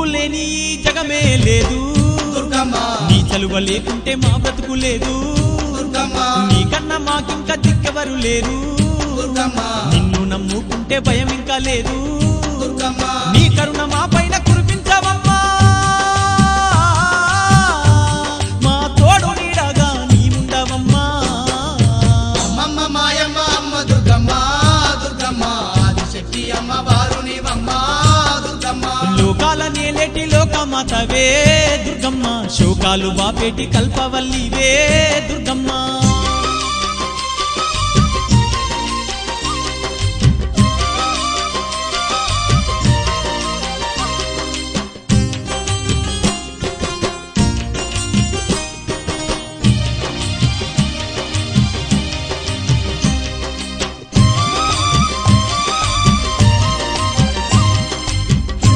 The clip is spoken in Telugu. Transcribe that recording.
నువ్వు లేని జగమే లేదు దుర్గమ్మ నీ చలువ లేకుంటే మా బ్రతుకు లేదు దుర్గమ్మ నీకన్నా మాకింకా దిక్కెవరు లేరు దుర్గమ్మ నిన్ను నమ్ముకుంటే భయం ఇంకా లేదు దుర్గమ్మ నీ కరుణ మా పైన కురిపించవమ్మా మా తోడు నీడగా నీ ఉండవమ్మా అమ్మమ్మ మాయమ్మ అమ్మ దుర్గమ్మ దుర్గమ్మ ఆదిశక్తి అమ్మ బారునివమ్మ దుర్గమ్మ లోకాల నేలేటి లోకమాతవే దుర్గమ్మ శోకాలు బాపేటి కల్పవల్లివే దుర్గమ్మ